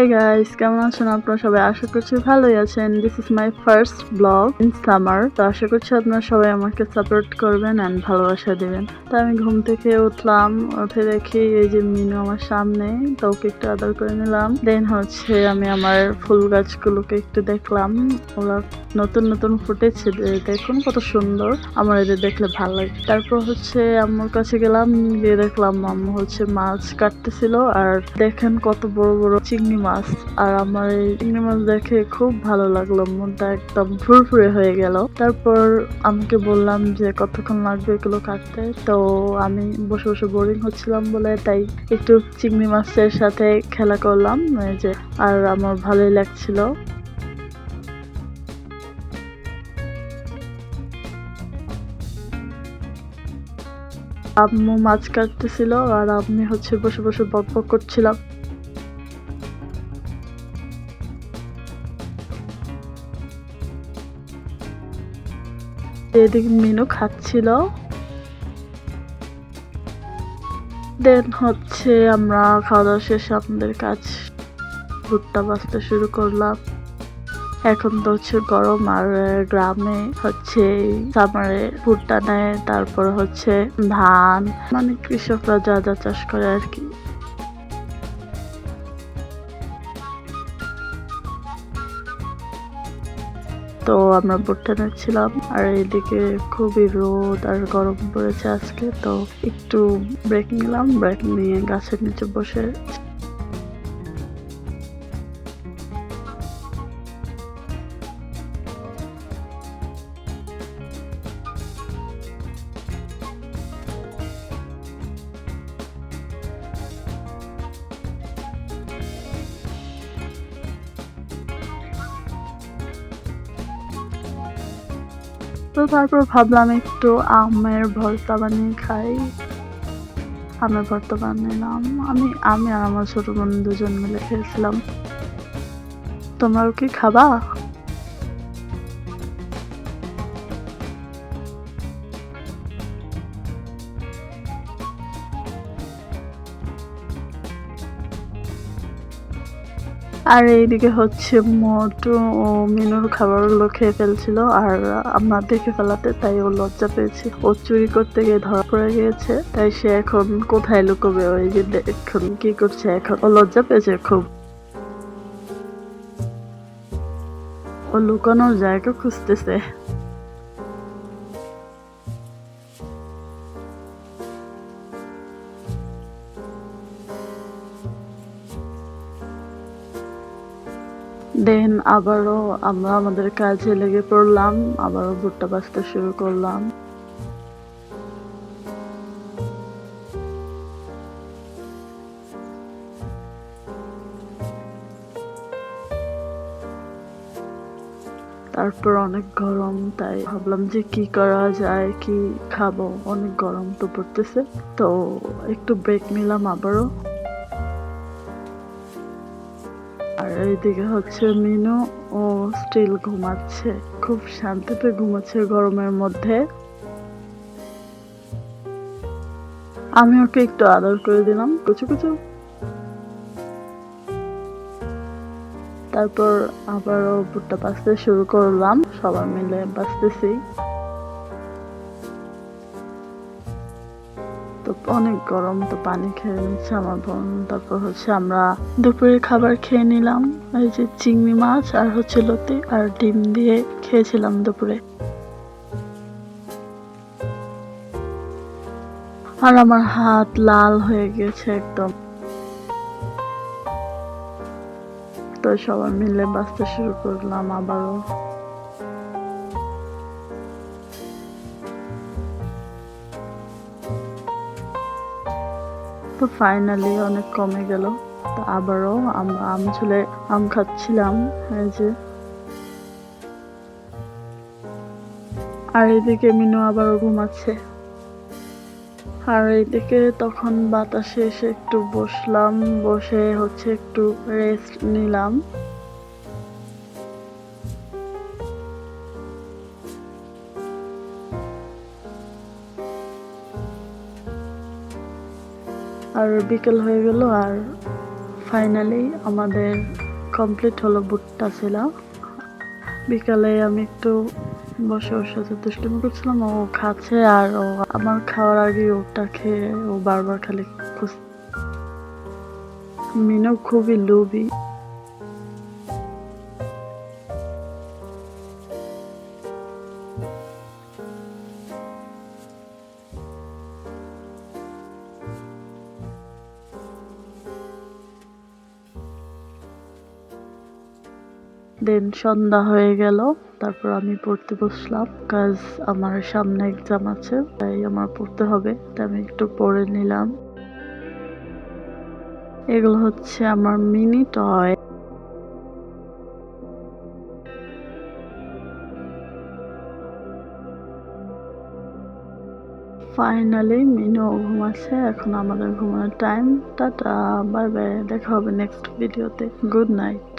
Hey guys, কেমন আছেন আপনারা সবাই? আশা করছি ভালোই আছেন। This is my first vlog in summer. তো আশা করছি আপনারা সবাই আমাকে সাপোর্ট করবেন and ভালোবাসা দিবেন। তো আমি ঘুম থেকে উঠলাম, উঠে দেখি এই যে মিনু আমার সামনে, তো ওকে একটু আদর করে নিলাম। দেন হচ্ছে আমি আমার ফুল গাছগুলোকে একটু দেখলাম, ওরা নতুন নতুন ফুটেছে, দেখুন কত সুন্দর, আমার এদের দেখলে ভালো লাগে। তারপর হচ্ছে আম্মুর কাছে গেলাম, গিয়ে দেখলাম আম্মু হচ্ছে মাছ কাটতেছিল, আর দেখেন কত বড় বড় চিংড়ি মাছ। আর আমার এই চিংড়ি মাছ দেখে খুব ভালো লাগলো, মনটা একদম ফুরফুরে হয়ে গেল। তারপর আমাকে বললাম যে কতক্ষণ লাগবে এগুলো কাটতে, তো আমি বসে বসে বোরিং হচ্ছিলাম বলে তাই একটু চিংড়ি মাছের সাথে খেলা করলাম, এই যে, আর আমার ভালোই লাগছিল। আম্মু মাছ কাটতেছিল আর আমি হচ্ছে বসে বসে বকবক করছিলাম। এদিকে মিনু খাচ্ছিল। দেন হচ্ছে আমরা খাওয়া দাওয়া শেষে আপনাদের কাজ ভুট্টা বাছতে শুরু করলাম। এখন তো হচ্ছে গরম, আর গ্রামে হচ্ছে সামারে ভুট্টা নেয়, তারপর হচ্ছে ধান, মানে কৃষকরা যা যা চাষ করে আর কি। তো আমরা ভুট্টা নিচ্ছিলাম, আর এদিকে খুবই রোদ আর গরম পড়েছে আজকে, তো একটু ব্রেক নিলাম, ব্রেক নিয়ে গাছের নিচে বসে। তো তারপর ভাবলাম একটু আমের ভর্তা বানিয়ে খাই। আমের ভর্তা বানালাম আমি আমি আর আমার ছোট বোন দুজন মিলে খেয়েছিলাম। তোমরাও কি খাবা? আর এইদিকে হচ্ছে মোটু ও মিনুর খাবারগুলো খেয়ে ফেলছিল, আর আমার দেখে ফেলাতে তাই ও লজ্জা পেয়েছে। ও চুরি করতে গিয়ে ধরা পড়ে গিয়েছে, তাই সে এখন কোথায় লুকোবে, ওই যে এখন কি করছে, এখন ও লজ্জা পেয়েছে খুব। ও লুকানোর জায়গা খুঁজতেছে। দেন আবারও আমরা আমাদের কাজে লেগে পড়লাম, আবারও ভুট্টা বাছতে শুরু করলাম। তারপর অনেক গরম, তাই ভাবলাম যে কি করা যায়, কি খাবো, অনেক গরম তো পড়তেছে, তো একটু ব্রেক নিলাম আবারও। আর এইদিকে হচ্ছে মিনু ও স্টিল ঘুমাচ্ছে, খুব শান্তিতে ঘুমাচ্ছে গরমের মধ্যে। আমি ওকে একটু আদর করে দিলাম, কুচু কুচু। তারপর আবারও ভুট্টা বাছতে শুরু করলাম, সবাই মিলে বাছতেছি। তো অনেক গরম, তো পানি খেয়ে নিচ্ছে আমার বোন। তারপর হচ্ছে আমরা দুপুরের খাবার খেয়ে নিলাম, এই যে চিংড়ি মাছ আর হচ্ছে লতি আর ডিম দিয়ে খেয়েছিলাম দুপুরে। আর আমার হাত লাল হয়ে গেছে একদম। তো সবাই মিলে বাছতে শুরু করলাম আবারও। তো ফাইনালি অনেক কমে গেল, তো আবারও আমরা আম ঝুলে আম খাচ্ছিলাম, এই যে। আর এদিকে মিনু আবারও ঘুমাচ্ছে। আর এইদিকে তখন বাতাসে এসে একটু বসলাম, বসে হচ্ছে একটু রেস্ট নিলাম। আর বিকেল হয়ে গেল, আর ফাইনালি আমাদের কমপ্লিট হলো ভুট্টা ছিল। বিকালে আমি একটু বসে বসে দুষ্টুমি করছিলাম, ও খাচ্ছে আর ও আমার খাওয়ার আগে ওটা খেয়ে ও বারবার খালি মিনু খুবই লোভী। দেন সন্ধ্যা হয়ে গেল, তারপর আমি পড়তে বসলাম, কাজ আমার সামনে এক্সাম আছে, তাই আমার পড়তে হবে, তাই আমি একটু পড়ে নিলাম। এগুলো হচ্ছে আমার মিনি টয়। ফাইনালি মিনু ঘুমাচ্ছে, এখন আমাদের ঘুমানোর টাইম। টাটা, বাই বাই, দেখা হবে নেক্সট ভিডিওতে। Good night.